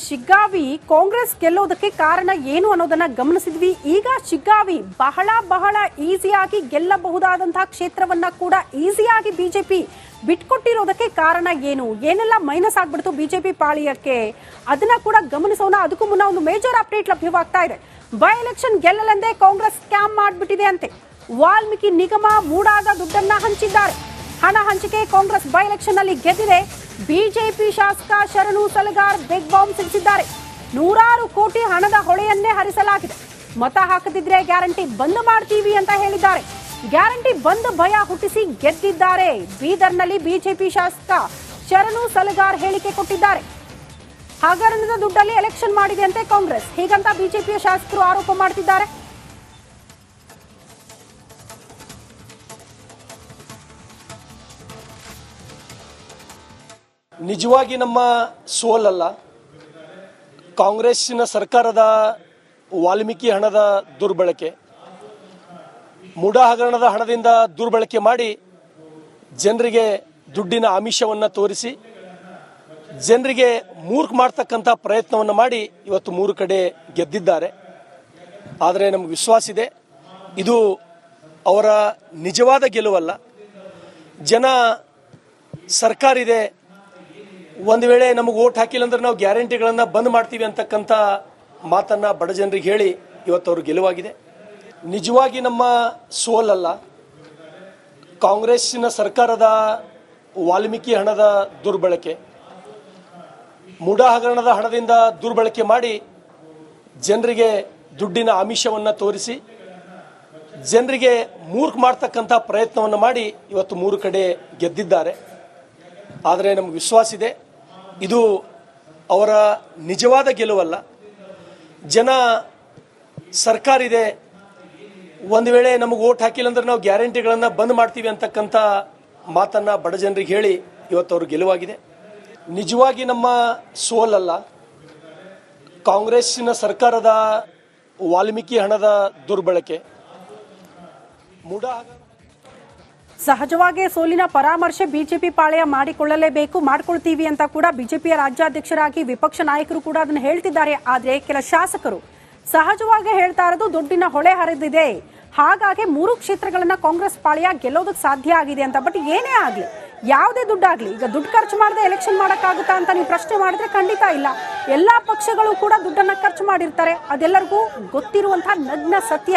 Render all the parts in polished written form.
ಶಿಗ್ಗಾವಿ ಕಾಂಗ್ರೆಸ್ ಗೆಲ್ಲೋದಕ್ಕೆ ಕಾರಣ ಏನು ಅನ್ನೋದನ್ನ ಗಮನಿಸಿದ್ವಿ. ಈಗ ಶಿಗ್ಗಾವಿ ಬಹಳ ಈಸಿಯಾಗಿ ಗೆಲ್ಲಬಹುದಾದಂತಹ ಕ್ಷೇತ್ರವನ್ನ ಕೂಡ ಈಸಿಯಾಗಿ ಬಿಜೆಪಿ ಬಿಟ್ಕೊಟ್ಟಿರೋದಕ್ಕೆ ಕಾರಣ ಏನು, ಏನೆಲ್ಲ ಮೈನಸ್ ಆಗ್ಬಿಡ್ತು ಬಿಜೆಪಿ ಪಾಳಿಯಕ್ಕೆ, ಅದನ್ನ ಕೂಡ ಗಮನಿಸೋಣ. ಅದಕ್ಕೂ ಮುನ್ನ ಒಂದು ಮೇಜರ್ ಅಪ್ಡೇಟ್ ಲಭ್ಯವಾಗ್ತಾ ಇದೆ. ಬೈ ಎಲೆಕ್ಷನ್ ಗೆಲ್ಲಲೆಂದೇ ಕಾಂಗ್ರೆಸ್ ಸ್ಕ್ಯಾಮ್ ಮಾಡಿಬಿಟ್ಟಿದೆ ಅಂತೆ. ವಾಲ್ಮೀಕಿ ನಿಗಮ ಮೂಡಾದ ದುಡ್ಡನ್ನ ಹಂಚಿದ್ದಾರೆ. ಹಣ ಹಂಚಿಕೆ ಕಾಂಗ್ರೆಸ್ ಬೈ ಎಲೆಕ್ಷನ್ ನಲ್ಲಿ ಗೆದ್ದಿದೆ. ಬಿಜೆಪಿ ಶಾಸಕ ಶರಣು ಸಲಗಾರ್ ಬಿಗ್ ಬಾಂಬ್ ಸಿಡಿಸಿದ್ದಾರೆ. ನೂರಾರು ಕೋಟಿ ಹಣದ ಹೊಳೆಯನ್ನೇ ಹರಿಸಲಾಗಿದೆ. ಮತ ಹಾಕದಿದ್ರೆ ಗ್ಯಾರಂಟಿ ಬಂದ್ ಮಾಡ್ತೀವಿ ಅಂತ ಹೇಳಿದ್ದಾರೆ. ಗ್ಯಾರಂಟಿ ಬಂದ್ ಭಯ ಹುಟ್ಟಿಸಿ ಗೆದ್ದಿದ್ದಾರೆ. ಬೀದರ್ನಲ್ಲಿ ಬಿಜೆಪಿ ಶಾಸಕ ಶರಣು ಸಲಗಾರ್ ಹೇಳಿಕೆ ಕೊಟ್ಟಿದ್ದಾರೆ. ಹಗರಣದ ದುಡ್ಡಲ್ಲಿ ಎಲೆಕ್ಷನ್ ಮಾಡಿದೆ ಅಂತೆ ಕಾಂಗ್ರೆಸ್, ಹೀಗಂತ ಬಿಜೆಪಿಯ ಶಾಸಕರು ಆರೋಪ ಮಾಡ್ತಿದ್ದಾರೆ. ನಿಜವಾಗಿ ನಮ್ಮ ಸೋಲಲ್ಲ, ಕಾಂಗ್ರೆಸ್ಸಿನ ಸರ್ಕಾರದ ವಾಲ್ಮೀಕಿ ಹಣದ ದುರ್ಬಳಕೆ, ಮುಡಾ ಹಗರಣದ ಹಣದಿಂದ ದುರ್ಬಳಕೆ ಮಾಡಿ ಜನರಿಗೆ ದುಡ್ಡಿನ ಆಮಿಷವನ್ನು ತೋರಿಸಿ ಜನರಿಗೆ ಮೂರ್ಖ ಮಾಡ್ತಕ್ಕಂಥ ಪ್ರಯತ್ನವನ್ನು ಮಾಡಿ ಇವತ್ತು 3 ಕಡೆ ಗೆದ್ದಿದ್ದಾರೆ. ಆದರೆ ನಮಗೆ ವಿಶ್ವಾಸ ಇದೆ, ಇದು ಅವರ ನಿಜವಾದ ಗೆಲುವಲ್ಲ. ಜನ ಸರ್ಕಾರ ಇದೆ, ಒಂದು ವೇಳೆ ನಮಗೆ ಓಟ್ ಹಾಕಿಲ್ಲ ಅಂದ್ರೆ ನಾವು ಗ್ಯಾರಂಟಿಗಳನ್ನು ಬಂದ್ ಮಾಡ್ತೀವಿ ಅಂತಕ್ಕಂಥ ಮಾತನ್ನು ಬಡ ಜನರಿಗೆ ಹೇಳಿ ಇವತ್ತು ಅವರು ಗೆಲುವಾಗಿದೆ. ನಿಜವಾಗಿ ನಮ್ಮ ಸೋಲಲ್ಲ, ಕಾಂಗ್ರೆಸ್ಸಿನ ಸರ್ಕಾರದ ವಾಲ್ಮೀಕಿ ಹಣದ ದುರ್ಬಳಕೆ, ಮುಡಾ ಹಗರಣದ ಹಣದಿಂದ ದುರ್ಬಳಕೆ ಮಾಡಿ ಜನರಿಗೆ ದುಡ್ಡಿನ ಆಮಿಷವನ್ನು ತೋರಿಸಿ ಜನರಿಗೆ ಮೂರ್ಖ ಮಾಡ್ತಕ್ಕಂಥ ಪ್ರಯತ್ನವನ್ನು ಮಾಡಿ ಇವತ್ತು 3 ಕಡೆ ಗೆದ್ದಿದ್ದಾರೆ. ಆದರೆ ನಮಗೆ ವಿಶ್ವಾಸ ಇದೆ, ಇದು ಅವರ ನಿಜವಾದ ಗೆಲುವಲ್ಲ. ಜನ ಸರ್ಕಾರ ಇದೆ, ಒಂದು ವೇಳೆ ನಮಗೆ ಓಟ್ ಹಾಕಿಲ್ಲ ಅಂದ್ರೆ ನಾವು ಗ್ಯಾರಂಟಿಗಳನ್ನು ಬಂದ್ ಮಾಡ್ತೀವಿ ಅಂತಕ್ಕಂಥ ಮಾತನ್ನು ಬಡ ಜನರಿಗೆ ಹೇಳಿ ಇವತ್ತು ಅವರು ಗೆಲುವಾಗಿದೆ. ನಿಜವಾಗಿ ನಮ್ಮ ಸೋಲಲ್ಲ, ಕಾಂಗ್ರೆಸ್ಸಿನ ಸರ್ಕಾರದ ವಾಲ್ಮೀಕಿ ಹಣದ ದುರ್ಬಳಕೆ, ಮುಡಾ ಸಹಜವಾಗಿ ಸೋಲಿನ ಪರಾಮರ್ಶೆ ಬಿಜೆಪಿ ಪಾಳೆಯ ಮಾಡ್ಕೊಳ್ತೀವಿ ಅಂತ ಕೂಡ ಬಿಜೆಪಿಯ ರಾಜ್ಯಾಧ್ಯಕ್ಷರಾಗಿ ವಿಪಕ್ಷ ನಾಯಕರು ಕೂಡ ಅದನ್ನು ಹೇಳ್ತಿದ್ದಾರೆ. ಆದರೆ ಕೆಲ ಶಾಸಕರು ಸಹಜವಾಗಿ ಹೇಳ್ತಾ ಇರೋದು ದುಡ್ಡಿನ ಹೊಳೆ ಹರಿದಿದೆ, ಹಾಗಾಗಿ 3 ಕ್ಷೇತ್ರಗಳನ್ನ ಕಾಂಗ್ರೆಸ್ ಪಾಳೆಯ ಗೆಲ್ಲೋದಕ್ಕೆ ಸಾಧ್ಯ ಆಗಿದೆ ಅಂತ. ಬಟ್ ಏನೇ ಆಗ್ಲಿ, ಯಾವುದೇ ದುಡ್ಡಾಗ್ಲಿ, ಈಗ ದುಡ್ಡು ಖರ್ಚು ಮಾಡದೆ ಎಲೆಕ್ಷನ್ ಮಾಡಕ್ಕಾಗುತ್ತಾ ಅಂತ ನೀವು ಪ್ರಶ್ನೆ ಮಾಡಿದ್ರೆ ಖಂಡಿತ ಇಲ್ಲ. ಎಲ್ಲಾ ಪಕ್ಷಗಳು ಕೂಡ ದುಡ್ಡನ್ನ ಖರ್ಚು ಮಾಡಿರ್ತಾರೆ, ಅದೆಲ್ಲರಿಗೂ ಗೊತ್ತಿರುವಂತಹ ನಗ್ನ ಸತ್ಯ.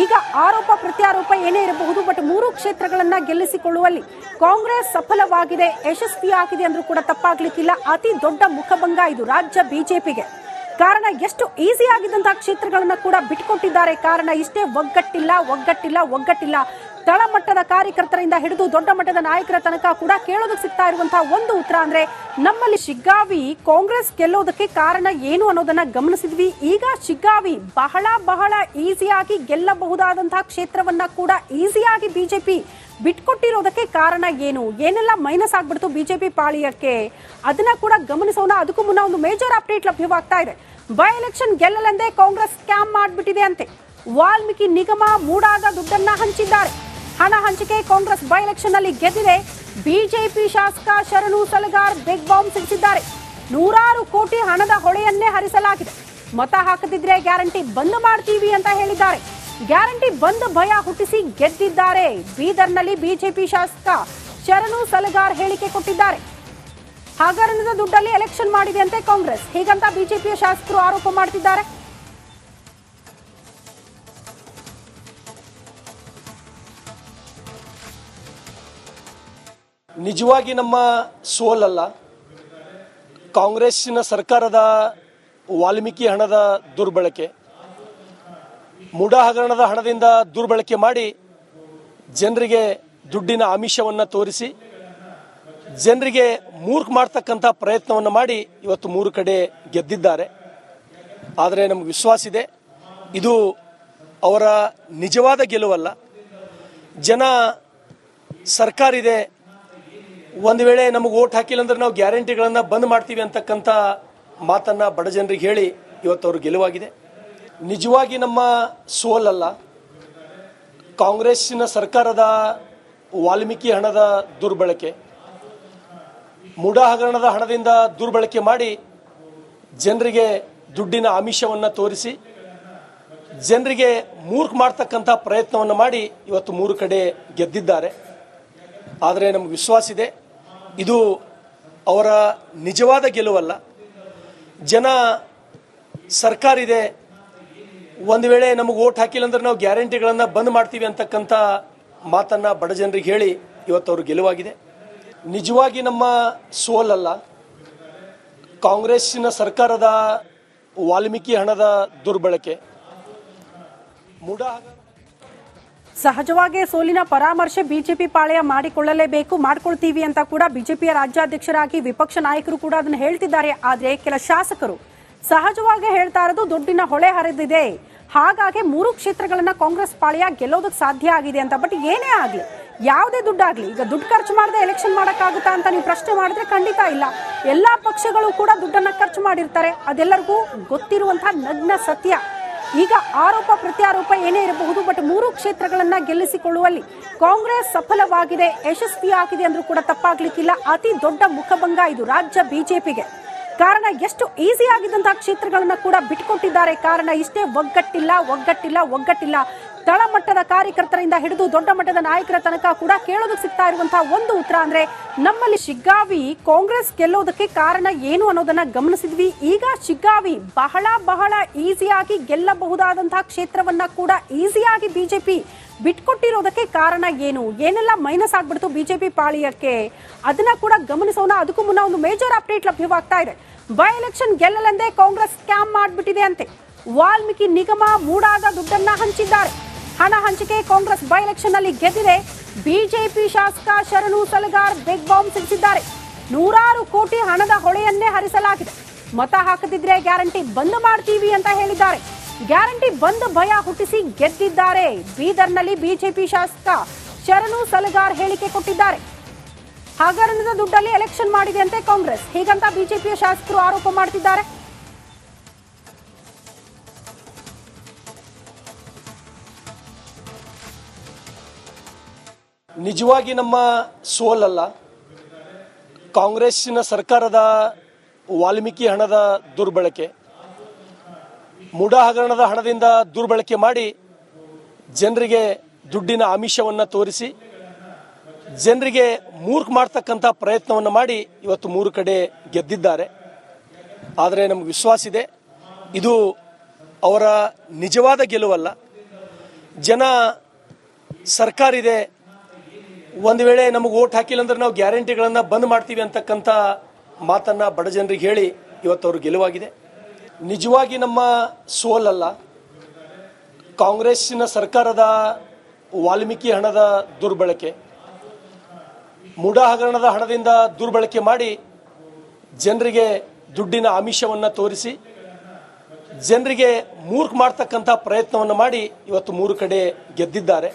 ಈಗ ಆರೋಪ ಪ್ರತ್ಯಾರೋಪ ಏನೇ ಇರಬಹುದು, ಬಟ್ 3 ಕ್ಷೇತ್ರಗಳನ್ನ ಗೆಲ್ಲಿಸಿಕೊಳ್ಳುವಲ್ಲಿ ಕಾಂಗ್ರೆಸ್ ಸಫಲವಾಗಿದೆ, ಯಶಸ್ವಿಯಾಗಿದೆ ಅಂದ್ರೂ ಕೂಡ ತಪ್ಪಾಗ್ಲಿಕ್ಕಿಲ್ಲ. ಅತಿ ದೊಡ್ಡ ಮುಖಭಂಗ ಇದು ರಾಜ್ಯ ಬಿಜೆಪಿಗೆ. ಕಾರಣ ಎಷ್ಟು ಈಸಿ ಆಗಿದ್ದಂತಹ ಕ್ಷೇತ್ರಗಳನ್ನ ಕೂಡ ಬಿಟ್ಕೊಟ್ಟಿದ್ದಾರೆ. ಕಾರಣ ಇಷ್ಟೇ, ಒಗ್ಗಟ್ಟಿಲ್ಲ. ತಳಮಟ್ಟದ ಕಾರ್ಯಕರ್ತರಿಂದ ಹಿಡಿದು ದೊಡ್ಡ ಮಟ್ಟದ ನಾಯಕರ ತನಕ ಕೂಡ ಕೇಳೋದಕ್ಕೆ ಸಿಗ್ತಾ ಇರುವಂತಹ ಒಂದು ಉತ್ತರ ಅಂದ್ರೆ ನಮ್ಮಲ್ಲಿ ಶಿಗ್ಗಾವಿ ಕಾಂಗ್ರೆಸ್ ಗೆಲ್ಲೋದಕ್ಕೆ ಕಾರಣ ಏನು ಅನ್ನೋದನ್ನ ಗಮನಿಸಿದ್ವಿ. ಈಗ ಶಿಗ್ಗಾವಿ ಬಹಳ ಈಸಿಯಾಗಿ ಗೆಲ್ಲಬಹುದಾದಂತಹ ಕ್ಷೇತ್ರವನ್ನ ಕೂಡ ಈಸಿಯಾಗಿ ಬಿಜೆಪಿ ಬಿಟ್ಕೊಟ್ಟಿರೋದಕ್ಕೆ ಕಾರಣ ಏನು, ಏನೆಲ್ಲ ಮೈನಸ್ ಆಗ್ಬಿಡ್ತು ಬಿಜೆಪಿ ಪಾಳಿಯಕ್ಕೆ, ಅದನ್ನ ಕೂಡ ಗಮನಿಸೋಣ. ಅದಕ್ಕೂ ಮುನ್ನ ಒಂದು ಮೇಜರ್ ಅಪ್ಡೇಟ್ ಲಭ್ಯವಾಗ್ತಾ ಇದೆ. ಬೈ ಎಲೆಕ್ಷನ್ ಗೆಲ್ಲಲೆಂದೇ ಕಾಂಗ್ರೆಸ್ ಸ್ಕ್ಯಾಮ್ ಮಾಡಿಬಿಟ್ಟಿದೆ ಅಂತೆ. ವಾಲ್ಮೀಕಿ ನಿಗಮ ಮೂಡಾದ ದುಡ್ಡನ್ನ ಹಂಚಿದ್ದಾರೆ. ಹಣ ಹಂಚಿಕೆ ಕಾಂಗ್ರೆಸ್ ಬೈ ಎಲೆಕ್ಷನ್ ನಲ್ಲಿ ಗೆದ್ದಿದೆ. ಬಿಜೆಪಿ ಶಾಸಕ ಶರಣು ಸಲಗಾರ್ ಬಿಗ್ ಬಾಂಬ್ ಸಿಡಿಸಿದ್ದಾರೆ. ನೂರಾರು ಕೋಟಿ ಹಣದ ಹೊಳೆಯನ್ನೇ ಹರಿಸಲಾಗಿದೆ. ಮತ ಹಾಕದಿದ್ರೆ ಗ್ಯಾರಂಟಿ ಬಂದ್ ಮಾಡ್ತೀವಿ ಅಂತ ಹೇಳಿದ್ದಾರೆ. ಗ್ಯಾರಂಟಿ ಬಂದ್ ಭಯ ಹುಟ್ಟಿಸಿ ಗೆದ್ದಿದ್ದಾರೆ. ಬೀದರ್ನಲ್ಲಿ ಬಿಜೆಪಿ ಶಾಸಕ ಶರಣು ಸಲಗಾರ್ ಹೇಳಿಕೆ ಕೊಟ್ಟಿದ್ದಾರೆ. ಹಗರಣದ ದುಡ್ಡಲ್ಲಿ ಎಲೆಕ್ಷನ್ ಮಾಡಿದೆ ಅಂತೆ ಕಾಂಗ್ರೆಸ್, ಹೀಗಂತ ಬಿಜೆಪಿಯ ಶಾಸಕರು ಆರೋಪ ಮಾಡ್ತಿದ್ದಾರೆ. ನಿಜವಾಗಿ ನಮ್ಮ ಸೋಲಲ್ಲ, ಕಾಂಗ್ರೆಸ್ಸಿನ ಸರ್ಕಾರದ ವಾಲ್ಮೀಕಿ ಹಣದ ದುರ್ಬಳಕೆ, ಮುಡಾ ಹಗರಣದ ಹಣದಿಂದ ದುರ್ಬಳಕೆ ಮಾಡಿ ಜನರಿಗೆ ದುಡ್ಡಿನ ಆಮಿಷವನ್ನು ತೋರಿಸಿ ಜನರಿಗೆ ಮೂರ್ಖ ಮಾಡ್ತಕ್ಕಂಥ ಪ್ರಯತ್ನವನ್ನು ಮಾಡಿ ಇವತ್ತು 3 ಕಡೆ ಗೆದ್ದಿದ್ದಾರೆ. ಆದರೆ ನಮಗೆ ವಿಶ್ವಾಸ ಇದೆ, ಇದು ಅವರ ನಿಜವಾದ ಗೆಲುವಲ್ಲ. ಜನ ಸರ್ಕಾರ ಇದೆ, ಒಂದು ವೇಳೆ ನಮಗೆ ಓಟ್ ಹಾಕಿಲ್ಲ ಅಂದ್ರೆ ನಾವು ಗ್ಯಾರಂಟಿಗಳನ್ನು ಬಂದ್ ಮಾಡ್ತೀವಿ ಅಂತಕ್ಕಂಥ ಮಾತನ್ನು ಬಡ ಜನರಿಗೆ ಹೇಳಿ ಇವತ್ತು ಅವರು ಗೆಲುವಾಗಿದೆ. ನಿಜವಾಗಿ ನಮ್ಮ ಸೋಲಲ್ಲ, ಕಾಂಗ್ರೆಸ್ಸಿನ ಸರ್ಕಾರದ ವಾಲ್ಮೀಕಿ ಹಣದ ದುರ್ಬಳಕೆ, ಮುಡಾ ಹಗರಣದ ಹಣದಿಂದ ದುರ್ಬಳಕೆ ಮಾಡಿ ಜನರಿಗೆ ದುಡ್ಡಿನ ಆಮಿಷವನ್ನು ತೋರಿಸಿ ಜನರಿಗೆ ಮೂರ್ಖ ಮಾಡ್ತಕ್ಕಂಥ ಪ್ರಯತ್ನವನ್ನು ಮಾಡಿ ಇವತ್ತು 3 ಕಡೆ ಗೆದ್ದಿದ್ದಾರೆ. ಆದರೆ ನಮಗೆ ವಿಶ್ವಾಸ ಇದೆ, ಇದು ಅವರ ನಿಜವಾದ ಗೆಲುವಲ್ಲ. ಜನ ಸರ್ಕಾರ ಇದೆ, ಒಂದು ವೇಳೆ ನಮಗೆ ಓಟ್ ಹಾಕಿಲ್ಲ ಅಂದ್ರೆ ನಾವು ಗ್ಯಾರಂಟಿಗಳನ್ನು ಬಂದ್ ಮಾಡ್ತೀವಿ ಅಂತಕ್ಕಂಥ ಮಾತನ್ನು ಬಡ ಜನರಿಗೆ ಹೇಳಿ ಇವತ್ತು ಅವರು ಗೆಲುವಾಗಿದೆ. ನಿಜವಾಗಿ ನಮ್ಮ ಸೋಲಲ್ಲ, ಕಾಂಗ್ರೆಸ್ಸಿನ ಸರ್ಕಾರದ ವಾಲ್ಮೀಕಿ ಹಣದ ದುರ್ಬಳಕೆ, ಸಹಜವಾಗಿ ಸೋಲಿನ ಪರಾಮರ್ಶೆ ಬಿಜೆಪಿ ಪಾಳೆಯ ಮಾಡಿಕೊಳ್ಳಲೇಬೇಕು, ಮಾಡ್ಕೊಳ್ತೀವಿ ಅಂತ ಕೂಡ ಬಿಜೆಪಿಯ ರಾಜ್ಯಾಧ್ಯಕ್ಷರಾಗಿ ವಿಪಕ್ಷ ನಾಯಕರು ಕೂಡ ಅದನ್ನು ಹೇಳ್ತಿದ್ದಾರೆ. ಆದರೆ ಕೆಲ ಶಾಸಕರು ಸಹಜವಾಗಿ ಹೇಳ್ತಾ ಇರೋದು ದುಡ್ಡಿನ ಹೊಳೆ ಹರಿದಿದೆ, ಹಾಗಾಗಿ 3 ಕ್ಷೇತ್ರಗಳನ್ನ ಕಾಂಗ್ರೆಸ್ ಪಾಳೆಯ ಗೆಲ್ಲೋದಕ್ಕೆ ಸಾಧ್ಯ ಆಗಿದೆ ಅಂತ. ಬಟ್ ಏನೇ ಆಗಲಿ, ಯಾವುದೇ ದುಡ್ಡಾಗ್ಲಿ, ಈಗ ದುಡ್ಡು ಖರ್ಚು ಮಾಡದೆ ಎಲೆಕ್ಷನ್ ಮಾಡೋಕ್ಕಾಗುತ್ತಾ ಅಂತ ನೀವು ಪ್ರಶ್ನೆ ಮಾಡಿದ್ರೆ ಖಂಡಿತ ಇಲ್ಲ. ಎಲ್ಲಾ ಪಕ್ಷಗಳು ಕೂಡ ದುಡ್ಡನ್ನ ಖರ್ಚು ಮಾಡಿರ್ತಾರೆ, ಅದೆಲ್ಲರಿಗೂ ಗೊತ್ತಿರುವಂತಹ ನಗ್ನ ಸತ್ಯ. ಈಗ ಆರೋಪ ಪ್ರತ್ಯಾರೋಪ ಏನೇ ಇರಬಹುದು, ಬಟ್ 3 ಕ್ಷೇತ್ರಗಳನ್ನ ಗೆಲ್ಲಿಸಿಕೊಳ್ಳುವಲ್ಲಿ ಕಾಂಗ್ರೆಸ್ ಸಫಲವಾಗಿದೆ, ಯಶಸ್ವಿಯಾಗಿದೆ ಅಂದ್ರೂ ಕೂಡ ತಪ್ಪಾಗ್ಲಿಕ್ಕಿಲ್ಲ. ಅತಿ ದೊಡ್ಡ ಮುಖಭಂಗ ಇದು ರಾಜ್ಯ ಬಿಜೆಪಿಗೆ. ಕಾರಣ ಎಷ್ಟು ಈಸಿ ಆಗಿದ್ದಂತಹ ಕ್ಷೇತ್ರಗಳನ್ನ ಕೂಡ ಬಿಟ್ಟುಕೊಟ್ಟಿದ್ದಾರೆ. ಕಾರಣ ಇಷ್ಟೇ, ಒಗ್ಗಟ್ಟಿಲ್ಲ. ತಳಮಟ್ಟದ ಕಾರ್ಯಕರ್ತರಿಂದ ಹಿಡಿದು ದೊಡ್ಡ ಮಟ್ಟದ ನಾಯಕರ ತನಕ ಕೂಡ ಕೇಳೋದಕ್ಕೆ ಸಿಗ್ತಾ ಇರುವಂತಹ ಒಂದು ಉತ್ತರ ಅಂದ್ರೆ, ನಮ್ಮಲ್ಲಿ ಶಿಗ್ಗಾವಿ ಕಾಂಗ್ರೆಸ್ ಗೆಲ್ಲೋದಕ್ಕೆ ಕಾರಣ ಏನು ಅನ್ನೋದನ್ನ ಗಮನಿಸಿದ್ವಿ. ಈಗ ಶಿಗ್ಗಾವಿ ಬಹಳ ಈಸಿಯಾಗಿ ಗೆಲ್ಲಬಹುದಾದಂತಹ ಕ್ಷೇತ್ರವನ್ನ ಕೂಡ ಈಸಿಯಾಗಿ ಬಿಜೆಪಿ ಬಿಟ್ಕೊಟ್ಟಿರೋದಕ್ಕೆ ಕಾರಣ ಏನು, ಏನೆಲ್ಲ ಮೈನಸ್ ಆಗ್ಬಿಡ್ತು ಬಿಜೆಪಿ ಪಾಳಿಯಕ್ಕೆ, ಅದನ್ನ ಕೂಡ ಗಮನಿಸೋಣ. ಅದಕ್ಕೂ ಮುನ್ನ ಒಂದು ಮೇಜರ್ ಅಪ್ಡೇಟ್ ಲಭ್ಯವಾಗ್ತಾ ಇದೆ. ಬೈ ಎಲೆಕ್ಷನ್ ಗೆಲ್ಲಲೆಂದೇ ಕಾಂಗ್ರೆಸ್ ಸ್ಕ್ಯಾಮ್ ಮಾಡ್ಬಿಟ್ಟಿದೆ ಅಂತೆ. ವಾಲ್ಮೀಕಿ ನಿಗಮ ಮೂಡಾದ ದುಡ್ಡನ್ನ ಹಂಚಿದ್ದಾರೆ. ಹಣ ಹಂಚಿಕೆ ಕಾಂಗ್ರೆಸ್ ಬೈ ಎಲೆಕ್ಷನ್ ನಲ್ಲಿ ಗೆದ್ದಿದೆ. ಬಿಜೆಪಿ ಶಾಸಕ ಶರಣು ಸಲಗಾರ್ ಬಿಗ್ ಬಾಂಬ್ ಸಿಡಿಸಿದ್ದಾರೆ. 100 ಕೋಟಿ ಹಣದ ಹೊಳೆಯನ್ನೇ ಹರಿಸಲಾಗಿದೆ. ಮತ ಹಾಕದಿದ್ರೆ ಗ್ಯಾರಂಟಿ ಬಂದ್ ಮಾಡ್ತೀವಿ ಅಂತ ಹೇಳಿದ್ದಾರೆ. ಗ್ಯಾರಂಟಿ ಬಂದ್ ಭಯ ಹುಟ್ಟಿಸಿ ಗೆದ್ದಿದ್ದಾರೆ. ಬೀದರ್ನಲ್ಲಿ ಬಿಜೆಪಿ ಶಾಸಕ ಶರಣು ಸಲಗಾರ್ ಹೇಳಿಕೆ ಕೊಟ್ಟಿದ್ದಾರೆ. ಹಗರಣದ ದುಡ್ಡಲ್ಲಿ ಎಲೆಕ್ಷನ್ ಮಾಡಿದೆ ಅಂತೆ ಕಾಂಗ್ರೆಸ್, ಹೀಗಂತ ಬಿಜೆಪಿಯ ಶಾಸಕರು ಆರೋಪ ಮಾಡ್ತಿದ್ದಾರೆ. ನಿಜವಾಗಿ ನಮ್ಮ ಸೋಲಲ್ಲ, ಕಾಂಗ್ರೆಸ್ಸಿನ ಸರ್ಕಾರದ ವಾಲ್ಮೀಕಿ ಹಣದ ದುರ್ಬಳಕೆ, ಮುಡಾ ಹಗರಣದ ಹಣದಿಂದ ದುರ್ಬಳಕೆ ಮಾಡಿ ಜನರಿಗೆ ದುಡ್ಡಿನ ಆಮಿಷವನ್ನು ತೋರಿಸಿ ಜನರಿಗೆ ಮೂರ್ಖ ಮಾಡ್ತಕ್ಕಂಥ ಪ್ರಯತ್ನವನ್ನು ಮಾಡಿ ಇವತ್ತು 3 ಕಡೆ ಗೆದ್ದಿದ್ದಾರೆ. ಆದರೆ ನಮಗೆ ವಿಶ್ವಾಸ ಇದೆ, ಇದು ಅವರ ನಿಜವಾದ ಗೆಲುವಲ್ಲ. ಜನ ಸರ್ಕಾರ ಇದೆ, ಒಂದು ವೇಳೆ ನಮಗೆ ಓಟ್ ಹಾಕಿಲ್ಲ ಅಂದ್ರೆ ನಾವು ಗ್ಯಾರಂಟಿಗಳನ್ನು ಬಂದ್ ಮಾಡ್ತೀವಿ ಅಂತಕ್ಕಂಥ ಮಾತನ್ನು ಬಡ ಜನರಿಗೆ ಹೇಳಿ ಇವತ್ತು ಅವರು ಗೆಲುವಾಗಿದೆ. ನಿಜವಾಗಿ ನಮ್ಮ ಸೋಲಲ್ಲ, ಕಾಂಗ್ರೆಸ್ಸಿನ ಸರ್ಕಾರದ ವಾಲ್ಮೀಕಿ ಹಣದ ದುರ್ಬಳಕೆ, ಮುಡಾ ಹಗರಣದ ಹಣದಿಂದ ದುರ್ಬಳಕೆ ಮಾಡಿ ಜನರಿಗೆ ದುಡ್ಡಿನ ಆಮಿಷವನ್ನು ತೋರಿಸಿ ಜನರಿಗೆ ಮೂರ್ಖ ಮಾಡ್ತಕ್ಕಂಥ ಪ್ರಯತ್ನವನ್ನು ಮಾಡಿ ಇವತ್ತು 3 ಕಡೆ ಗೆದ್ದಿದ್ದಾರೆ.